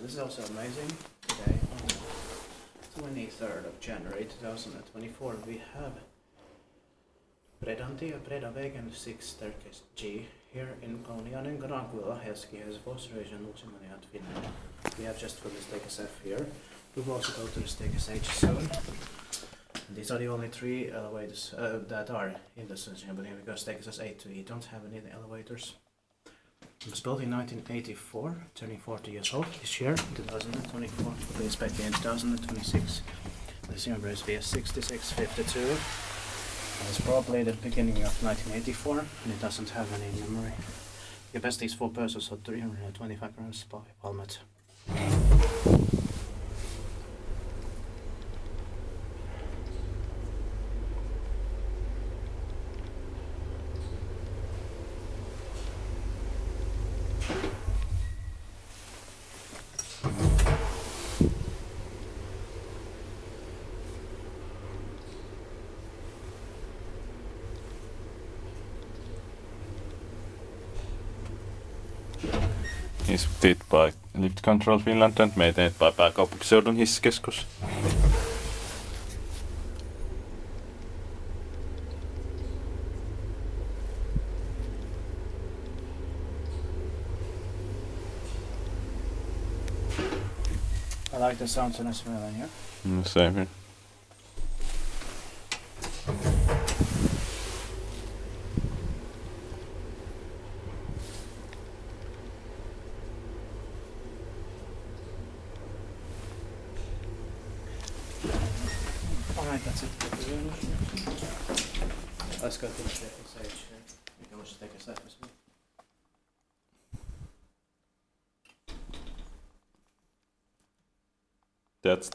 This is also amazing. Today, on the 23rd of January 2024, we have Bredantie, Bredavägen 6 staircase G here in Kauniainen, Helsinki, Helsingfors region, Uusimaa, Finland. We have just for the staircase F here. We will also go to the staircase H soon. These are the only three elevators that are in the station building because staircases A to E don't have any elevators. It was built in 1984, turning 40 years old this year, 2024. We'll be inspecting in 2026. The number is VS6652. It's probably the beginning of 1984, and it doesn't have any memory. Capacity is 4 persons, so 325 grams by Valmet. Is built by Lift Control Finland and maintained by Pääkaupunkiseudun hissikeskus. I like the sounds and the smell in here. Same here. Alright, that's it. Let's go to the staircase H here. You can also take a step as well. That's